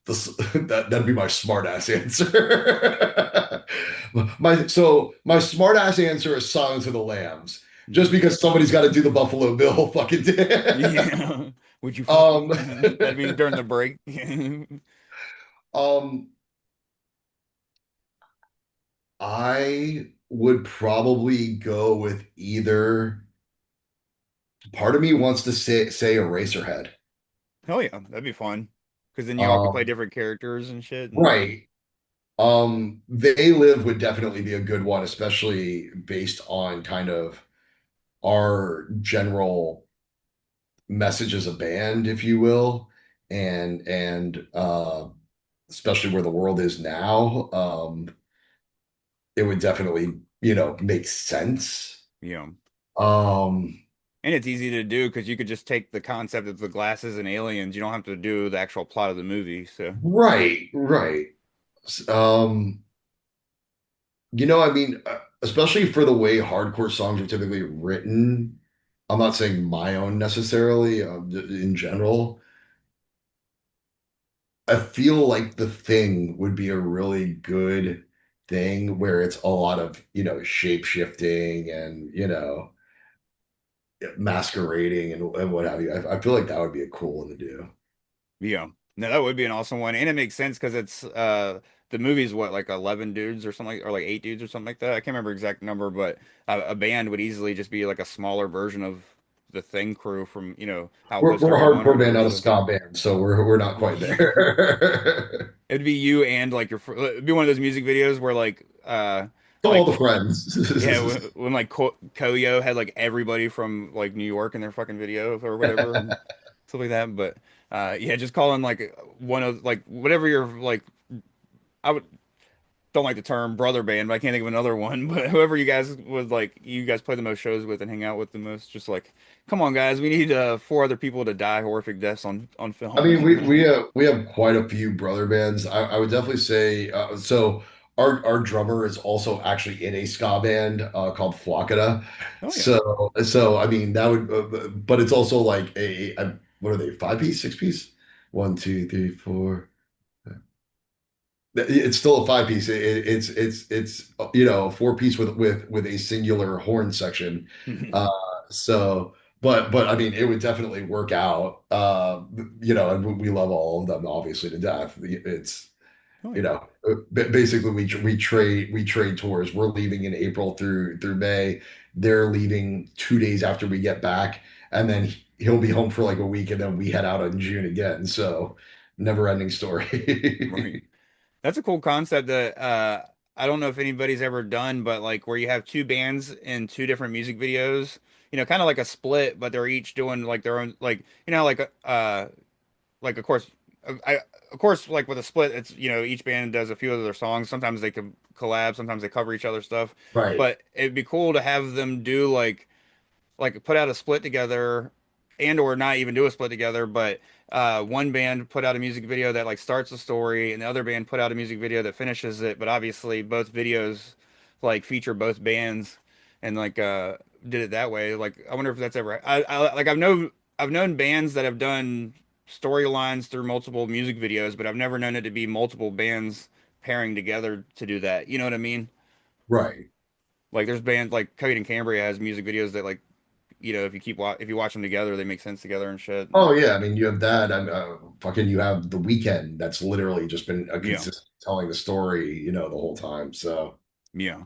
this, that'd be my smart ass answer. My smart ass answer is Silence of the Lambs, just because somebody's got to do the Buffalo Bill fucking Yeah. Would you fuck um me? That'd be during the break. um I would probably go with either part of me wants to say Eraserhead. Hell yeah, that'd be fun. Because then you all could play Um different characters and shit. And right. They Live would definitely be a good one, especially based on kind of our general message as a band, if you will, and especially where the world is now. It would definitely, make sense. yeah, Um, and it's easy to do because you could just take the concept of the glasses and aliens. You don't have to do the actual plot of the movie. So right, right. Um, I mean, especially for the way hardcore songs are typically written, I'm not saying my own necessarily, in general. I feel like The Thing would be a really good thing where it's a lot of, shape shifting and, masquerading and what have you. I feel like that would be a cool one to do. yeah, no, that would be an awesome one, and it makes sense because it's the movie's what like 11 dudes or something or like 8 dudes or something like that. I can't remember exact number, but a band would easily just be like a smaller version of the Thing crew from We're Outpost we're a 31 or hardcore band, whatever. not a So ska band, so we're not quite there. it'd be you and like it'd be one of those music videos where To all like the friends. yeah, when like Koyo had like everybody from like New York in their fucking video or whatever and stuff like that. But yeah, just calling like one of like whatever you're like. I would don't like the term brother band, but I can't think of another one. But whoever you guys would like, you guys play the most shows with and hang out with the most, just like, come on, guys, we need four other people to die horrific deaths on I film. mean, we have quite a few brother bands. I would definitely say so. Our drummer is also actually in a ska band called Flocida. Oh yeah. So I mean that would, but it's also like what are they? Five piece, six piece? One, two, three, four. It's still a five piece. It's a four piece with a singular horn section. Uh, so but I mean it would definitely work out. And we love all of them obviously to death. It's Oh you yeah. know basically we trade tours. We're leaving in April through May. They're leaving 2 days after we get back, and then he'll be home for like a week, and then we head out in June again. So never ending Right. story. That's a cool concept that I don't know if anybody's ever done, but like where you have two bands in two different music videos, kind of like a split, but they're each doing like their own, like like of course of course like with a split it's each band does a few of their songs, sometimes they can collab, sometimes they cover each other's stuff, Right. but it'd be cool to have them do like put out a split together and or not even do a split together, but one band put out a music video that like starts the story and the other band put out a music video that finishes it, but obviously both videos like feature both bands and like did it that way. Like I wonder if that's ever I like I've known bands that have done storylines through multiple music videos, but I've never known it to be multiple bands pairing together to do that. You know what I mean? Right. Like there's bands like Coheed and Cambria has music videos that like if if you watch them together, they make sense together and shit. And Oh yeah, I mean you have that. Fucking you have the weekend that's literally just been a yeah, consistent telling the story, the whole time. So yeah.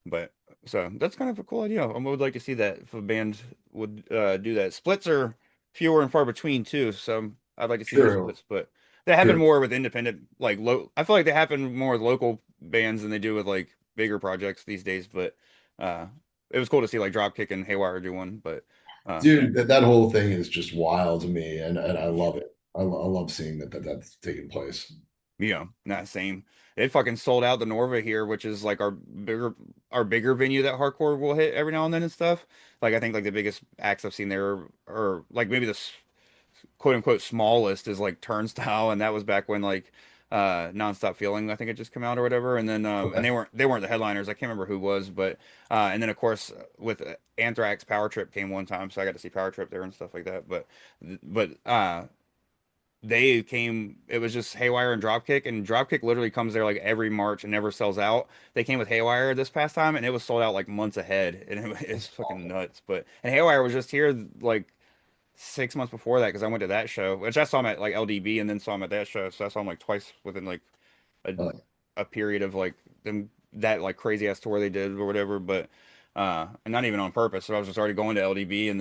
But so that's kind of a cool idea. I would like to see that if a band would do that. Splits are fewer and far between too, so I'd like to see more true, splits. But they happen true. more with independent, like I feel like they happen more with local bands than they do with like bigger projects these days. But uh, it was cool to see like Dropkick and Haywire do one. But uh, Dude, that whole thing is just wild to me, and I love it. I love seeing that's taking place. Yeah, not same. It fucking sold out the Norva here, which is like our bigger venue that hardcore will hit every now and then and stuff. Like I think like the biggest acts I've seen there are like maybe the quote unquote smallest is like Turnstile, and that was back when like Nonstop Feeling I think it just came out or whatever. And then and Okay. they weren't the headliners. I can't remember who was, but and then of course with Anthrax Power Trip came one time, so I got to see Power Trip there and stuff like that. But they came, it was just Haywire and Dropkick, and Dropkick literally comes there like every March and never sells out. They came with Haywire this past time and it was sold out like months ahead, and it's fucking nuts. But and Haywire was just here like 6 months before that because I went to that show, which I saw him at like LDB and then saw him at that show, so I saw him like twice within like a, Uh, a period of like them that like crazy ass tour they did or whatever. But and not even on purpose, so I was just already going to LDB, and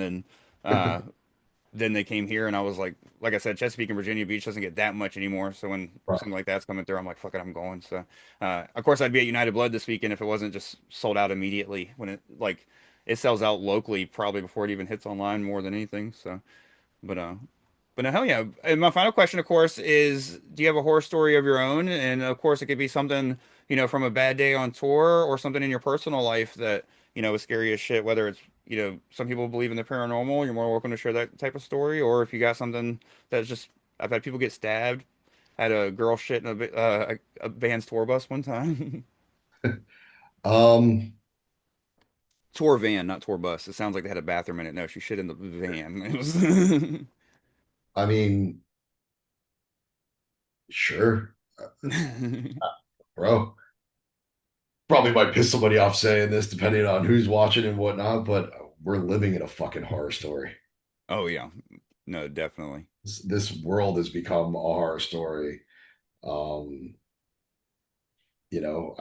then they came here, and I was like I said, Chesapeake and Virginia Beach doesn't get that much anymore. So when right. something like that's coming through, I'm like, fuck it, I'm going. So, of course, I'd be at United Blood this weekend if it wasn't just sold out immediately when it sells out locally probably before it even hits online more than anything. So, but but no, hell yeah. And my final question, of course, is do you have a horror story of your own? And of course, it could be something, from a bad day on tour or something in your personal life that, is scary as shit. Whether it's, some people believe in the paranormal, you're more welcome to share that type of story. Or if you got something that's just, I've had people get stabbed, had a girl shit in a band's tour bus one time. Um, Tour van, not tour bus. It sounds like they had a bathroom in it. No, she shit in the van. It was. I mean, sure, bro. Probably might piss somebody off saying this, depending on who's watching and whatnot, but we're living in a fucking horror story. Oh yeah. No, definitely. This world has become a horror story. Um, you know,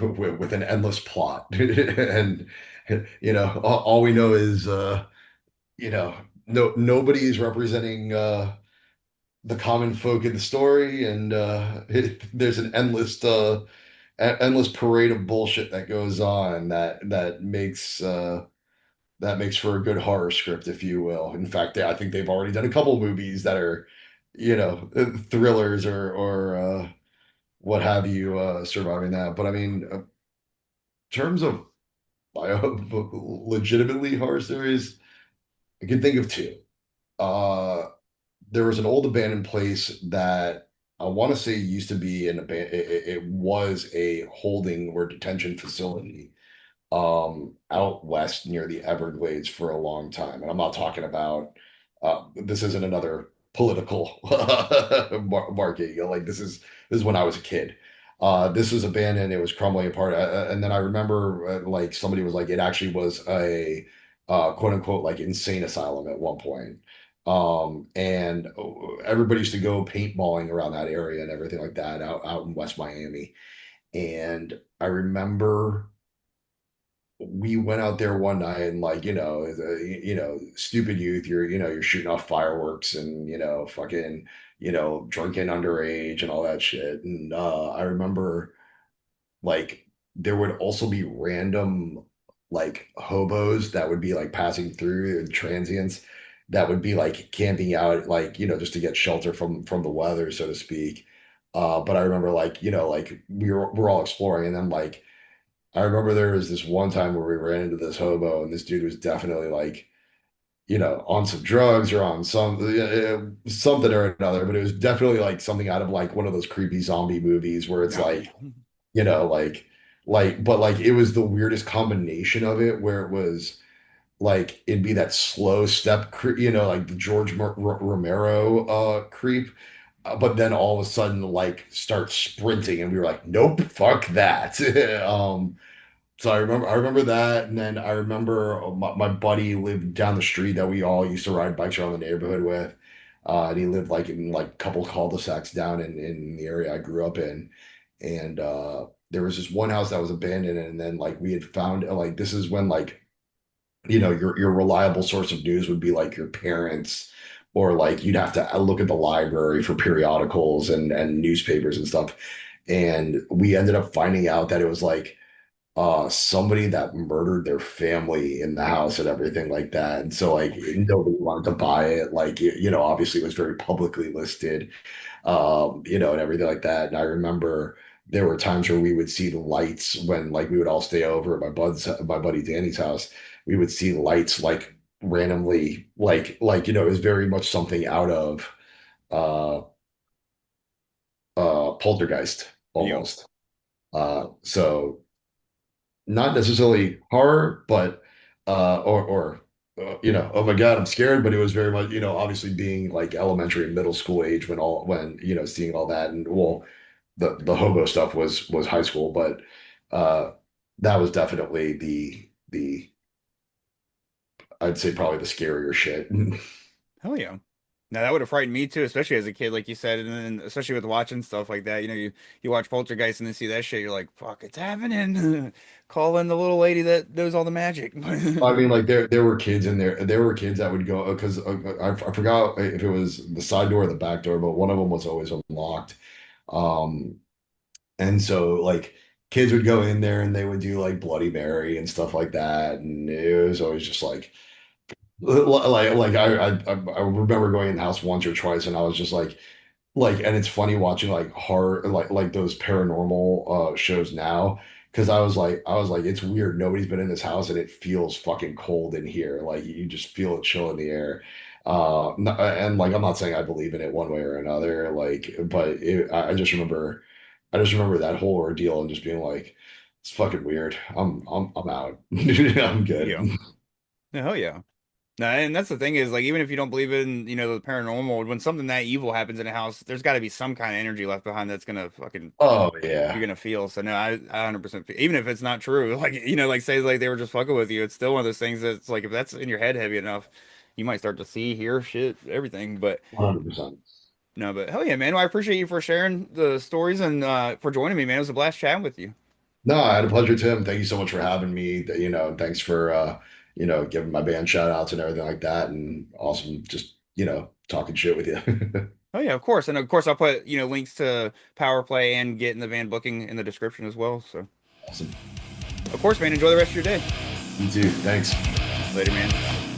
with an endless plot. And all we know is nobody's representing the common folk in the story, and there's an endless parade of bullshit that goes on that makes for a good horror script, if you will. In fact, I think they've already done a couple movies that are, thrillers or what have you, surviving that. But I mean, in terms of legitimately horror stories, I can think of two. Uh, there was an old abandoned place that I want to say used to be it was a holding or detention facility out west near the Everglades for a long time. And I'm not talking about this isn't another political marking. Like this is when I was a kid. This was abandoned. It was crumbling apart. And then I remember like somebody was like, it actually was a quote unquote like insane asylum at one point. And everybody used to go paintballing around that area and everything like that out in West Miami. And I remember we went out there one night and like stupid youth, you're shooting off fireworks and fucking drinking underage and all that shit. And I remember like there would also be random like hobos that would be like passing through and transients that would be like camping out like just to get shelter from the weather, so to speak. But I remember like like we're all exploring, and then like I remember there was this one time where we ran into this hobo, and this dude was definitely like, on some drugs or on something or another, but it was definitely like something out of like one of those creepy zombie movies where it's Oh like, yeah. but like it was the weirdest combination of it where it was like it'd be that slow step, like the Romero creep, but then all of a sudden like start sprinting, and we were like, nope, fuck that. So I remember that, and then I remember my buddy lived down the street that we all used to ride bikes around the neighborhood with, and he lived like in like a couple cul-de-sacs down in the area I grew up in, and there was this one house that was abandoned, and then like we had found like this is when like your reliable source of news would be like your parents, or like you'd have to look at the library for periodicals and newspapers and stuff, and we ended up finding out that it was like somebody that murdered their family in the house and everything like that. And so like Oh nobody wanted to buy it. Like obviously it was very publicly listed, and everything like that. And I remember there were times where we would see the lights when like we would all stay over at my buddy Danny's house. We would see lights like randomly, it was very much something out of uh Poltergeist yeah. almost. So not necessarily horror, but or oh my God, I'm scared. But it was very much, obviously being like elementary and middle school age when seeing all that, and well, the hobo stuff was high school, but uh, that was definitely the I'd say probably the scarier shit. Hell yeah. Now that would have frightened me too, especially as a kid, like you said, and then especially with watching stuff like that. You watch Poltergeist and then see that shit, you're like, "Fuck, it's happening!" Call in the little lady that knows all the magic. I mean, like there were kids in there. There were kids that would go because I forgot if it was the side door or the back door, but one of them was always unlocked. Um, And so like kids would go in there and they would do like Bloody Mary and stuff like that. And it was always just like I remember going in the house once or twice, and I was just like, and it's funny watching like horror like those paranormal shows now, because I was like it's weird, nobody's been in this house and it feels fucking cold in here, like you just feel a chill in the air. And like I'm not saying I believe in it one way or another, like, but I just remember that whole ordeal and just being like, it's fucking weird. I'm out. I'm good. Yeah. Hell yeah. No, and that's the thing is like even if you don't believe in, the paranormal, when something that evil happens in a house, there's got to be some kind of energy left behind that's gonna fucking Oh you're yeah, gonna feel. So no, I 100% even if it's not true, like like say like they were just fucking with you, it's still one of those things that's like if that's in your head heavy enough, you might start to see, hear shit, everything. But 100%. no, but hell yeah, man. Well, I appreciate you for sharing the stories and for joining me, man. It was a blast chatting with you. No, I had a pleasure, Tim. Thank you so much for having me. Thanks for giving my band shout outs and everything like that. And awesome just, talking shit with you. Oh yeah, of course, and of course I'll put links to Powerplay and Get in the van booking in the description as well. So Awesome. of course, man, enjoy the rest of your day. You too. Thanks. Later, man.